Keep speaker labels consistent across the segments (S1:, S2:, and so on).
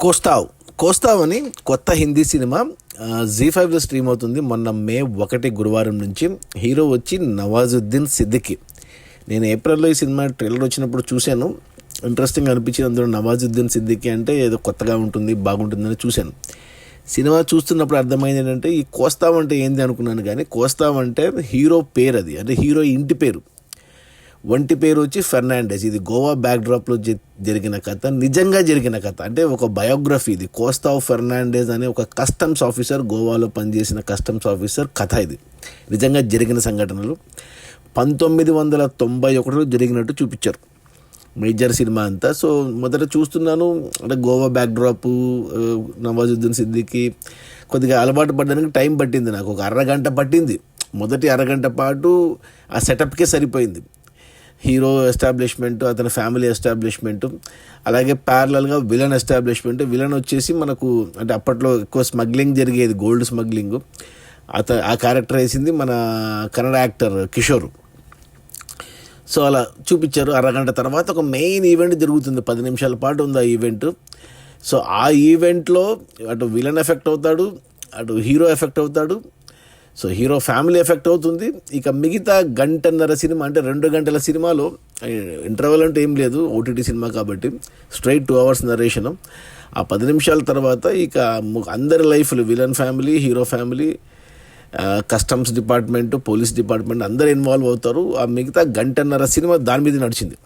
S1: కోస్తావ్ కోస్తావ్ అని కొత్త Hindi cinema జీ5లో stream అవుతుంది. మొన్న మే 1 గురువారం నుంచి. హీరో వచ్చి నవాజుద్దీన్ సిద్దికీ. నేను ఏప్రిల్లో ఈ సినిమా ట్రైలర్ వచ్చినప్పుడు చూశాను, ఇంట్రెస్టింగ్ అనిపించింది. అందులో నవాజుద్దీన్ సిద్దికీ అంటే ఏదో కొత్తగా ఉంటుంది, బాగుంటుందని చూశాను. సినిమా చూస్తున్నప్పుడు అర్థమైంది ఏంటంటే ఈ కోస్తావ్ అంటే ఏంది అనుకున్నాను, కానీ కోస్తావ్ అంటే హీరో పేరు, అది అంటే హీరో ఇంటి పేరు. వంటి పేరు వచ్చి ఫెర్నాండెస్. ఇది గోవా బ్యాక్డ్రాప్లో జరిగిన కథ, నిజంగా జరిగిన కథ, అంటే ఒక బయోగ్రఫీ. ఇది కోస్తావ్ ఫెర్నాండెస్ అనే ఒక కస్టమ్స్ ఆఫీసర్, గోవాలో పనిచేసిన కస్టమ్స్ ఆఫీసర్ కథ. ఇది నిజంగా జరిగిన సంఘటనలు. 1991లో జరిగినట్టు చూపించారు మేజర్ సినిమా అంతా. సో మొదట చూస్తున్నాను, అంటే గోవా బ్యాక్డ్రాప్, నవాజుద్దీన్ సిద్దికీ, కొద్దిగా అలవాటు పడడానికి టైం పట్టింది. నాకు ఒక అరగంట పట్టింది. మొదటి అరగంట పాటు ఆ సెటప్కే సరిపోయింది. హీరో ఎస్టాబ్లిష్మెంట్, అతని ఫ్యామిలీ ఎస్టాబ్లిష్మెంట్, అలాగే ప్యారలల్గా విలన్ ఎస్టాబ్లిష్మెంట్. విలన్ వచ్చేసి మనకు అంటే అప్పట్లో ఎక్కువ స్మగ్లింగ్ జరిగేది, గోల్డ్ స్మగ్లింగ్. ఆ క్యారెక్టర్ వేసింది మన కన్నడ యాక్టర్ కిషోర్. సో అలా చూపించారు. అరగంట తర్వాత ఒక మెయిన్ ఈవెంట్ జరుగుతుంది, 10 నిమిషాల పాటు ఉంది ఆ ఈవెంట్. సో ఆ ఈవెంట్లో అటు విలన్ ఎఫెక్ట్ అవుతాడు, అటు హీరో ఎఫెక్ట్ అవుతాడు. సో హీరో ఫ్యామిలీ ఎఫెక్ట్ అవుతుంది. ఇక మిగతా 1.5 సినిమా, అంటే 2 గంటల సినిమాలో ఇంటర్వెల్ అంటే ఏం లేదు, ఓటీటీ సినిమా కాబట్టి స్ట్రైట్ 2 అవర్స్ నరేషన్. ఆ 10 నిమిషాల తర్వాత ఇక అందరి లైఫ్లు, villain family, hero family, customs department, police department అందరు ఇన్వాల్వ్ అవుతారు. ఆ మిగతా 1.5 సినిమా దాని మీద నడిచింది.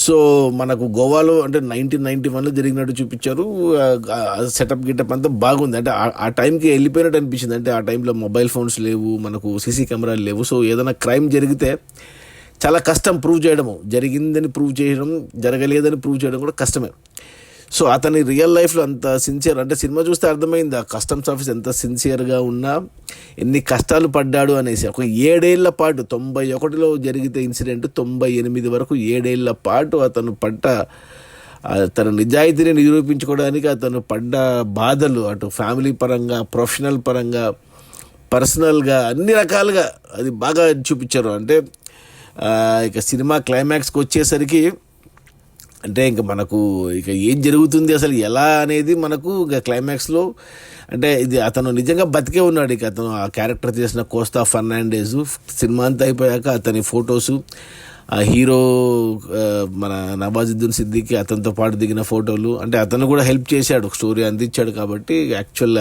S1: సో మనకు గోవాలో అంటే 1991లో జరిగినట్టు చూపించారు. సెటప్ గిటప్ అంతా బాగుంది. అంటే ఆ టైంకి వెళ్ళిపోయినట్టు అనిపించింది. అంటే ఆ టైంలో మొబైల్ ఫోన్స్ లేవు, మనకు సీసీ కెమెరాలు లేవు. సో ఏదైనా క్రైమ్ జరిగితే చాలా కష్టం ప్రూవ్ చేయడము. జరిగిందని ప్రూవ్ చేయడం, జరగలేదని ప్రూవ్ చేయడం కూడా కష్టమే. సో అతని రియల్ లైఫ్లో అంత సిన్సియర్, అంటే సినిమా చూస్తే అర్థమైంది ఆ కస్టమ్స్ ఆఫీస్ ఎంత సిన్సియర్గా ఉన్నా, ఎన్ని కష్టాలు పడ్డాడు అనేసి. ఒక 7 ఏళ్ల పాటు, 91లో జరిగితే ఇన్సిడెంట్, 98 వరకు 7 ఏళ్ల పాటు అతను తన నిజాయితీని నిరూపించుకోవడానికి అతను పడ్డ బాధలు, అటు ఫ్యామిలీ పరంగా, ప్రొఫెషనల్ పరంగా, పర్సనల్గా, అన్ని రకాలుగా అది బాగా చూపించారు. అంటే ఇక సినిమా క్లైమాక్స్కి వచ్చేసరికి అంటే ఇంక మనకు ఇక ఏం జరుగుతుంది అసలు ఎలా అనేది మనకు ఇక క్లైమాక్స్లో, అంటే ఇది అతను నిజంగా బతికే ఉన్నాడు. ఇక అతను ఆ క్యారెక్టర్ చేసిన కోస్తావ్ ఫెర్నాండెస్ సినిమా అంతా అయిపోయాక అతని ఫొటోసు, ఆ హీరో మన నవాజుద్దీన్ సిద్దికీ అతనితో పాటు దిగిన ఫోటోలు, అంటే అతను కూడా హెల్ప్ చేశాడు, స్టోరీ అందించాడు. కాబట్టి యాక్చువల్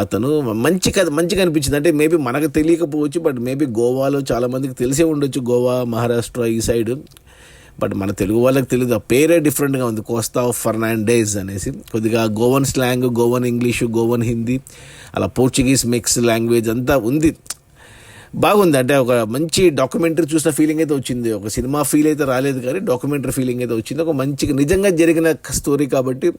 S1: అతను మంచిగా అనిపించింది. అంటే మేబీ మనకు తెలియకపోవచ్చు, బట్ మేబీ గోవాలో చాలామందికి తెలిసే ఉండొచ్చు, గోవా, మహారాష్ట్ర ఈ సైడ్. బట్ మన తెలుగు వాళ్ళకి తెలియదు, ఆ పేరే డిఫరెంట్గా ఉంది, కోస్తావ్ ఫెర్నాండెస్ అనేసి. కొద్దిగా గోవన్ స్లాంగ్, గోవన్ ఇంగ్లీషు, గోవన్ హిందీ, అలా పోర్చుగీస్ మిక్స్ లాంగ్వేజ్ అంతా ఉంది. బాగుంది. అంటే ఒక మంచి డాక్యుమెంటరీ చూసిన ఫీలింగ్ అయితే వచ్చింది. ఒక సినిమా ఫీల్ అయితే రాలేదు, కానీ డాక్యుమెంటరీ ఫీలింగ్ అయితే వచ్చింది. ఒక మంచిగా నిజంగా జరిగిన స్టోరీ కాబట్టి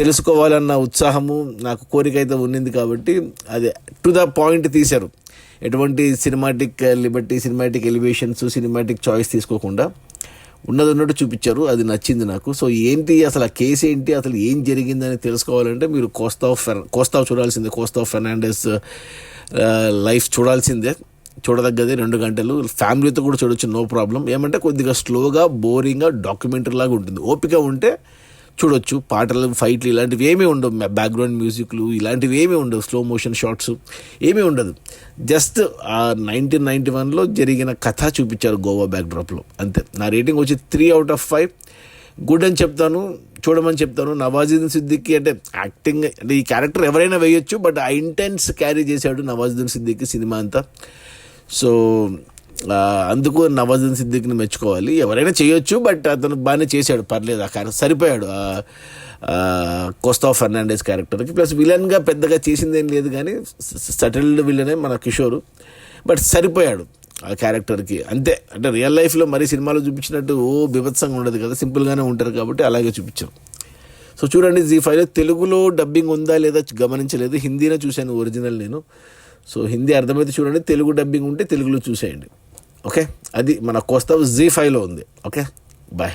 S1: తెలుసుకోవాలన్న ఉత్సాహము, నాకు కోరిక అయితే ఉన్నింది. కాబట్టి అదే టు ద పాయింట్ తీశారు. ఎటువంటి cinematic Liberty, cinematic elevations, cinematic choice తీసుకోకుండా ఉన్నట్టు చూపించారు. అది నచ్చింది నాకు. సో ఏంటి అసలు ఆ కేసు ఏంటి, అసలు ఏం జరిగిందని తెలుసుకోవాలంటే మీరు కోస్తావ్ చూడాల్సిందే. కోస్తావ్ ఫెర్నాండెస్ లైఫ్ చూడాల్సిందే, చూడదగ్గదే. 2 గంటలు ఫ్యామిలీతో కూడా చూడొచ్చు, నో ప్రాబ్లం. ఏమంటే కొద్దిగా స్లోగా, బోరింగ్గా డాక్యుమెంటరీ లాగా ఉంటుంది. ఓపిక ఉంటే చూడొచ్చు. పాటలు, ఫైట్లు ఇలాంటివి ఏమీ ఉండవు, బ్యాక్గ్రౌండ్ మ్యూజిక్లు ఇలాంటివి ఏమీ ఉండవు, స్లో మోషన్ షార్ట్స్ ఏమీ ఉండదు. జస్ట్ ఆ 1991లో జరిగిన కథ చూపించారు గోవా బ్యాక్డ్రాప్లో, అంతే. నా రేటింగ్ వచ్చి 3 out of 5. గుడ్ అని చెప్తాను, చూడమని చెప్తాను. నవాజుద్దీన్ సిద్దికీ అంటే యాక్టింగ్, అంటే ఈ క్యారెక్టర్ ఎవరైనా వేయొచ్చు, బట్ ఆ ఇంటెన్స్ క్యారీ చేశాడు నవాజుద్దీన్ సిద్దికీ సినిమా అంతా. సో అందుకు నవాజుద్దీన్ సిద్దికీని మెచ్చుకోవాలి. ఎవరైనా చేయొచ్చు, బట్ అతను బాగానే చేశాడు, పర్లేదు. ఆ క్యారెక్టర్ సరిపోయాడు కోస్తావ్ ఫెర్నాండెస్ క్యారెక్టర్కి. ప్లస్ విలన్గా పెద్దగా చేసిందేం లేదు, కానీ సెటిల్డ్ విలనే మన కిషోర్, బట్ సరిపోయాడు ఆ క్యారెక్టర్కి, అంతే. అంటే రియల్ లైఫ్లో మరి సినిమాలో చూపించినట్టు బీభత్సంగా ఉండదు కదా, సింపుల్గానే ఉంటారు కాబట్టి అలాగే చూపించారు. సో చూడండి, జీ5లో తెలుగులో డబ్బింగ్ ఉందా లేదా గమనించలేదు, హిందీలో చూశాను ఒరిజినల్ నేను. సో హిందీ అర్థమైతే చూడండి, తెలుగు డబ్బింగ్ ఉంటే తెలుగులో చూసేయండి. ఓకే, అది మన కోస్తావ్ జీ5లో ఉంది. Okay, bye.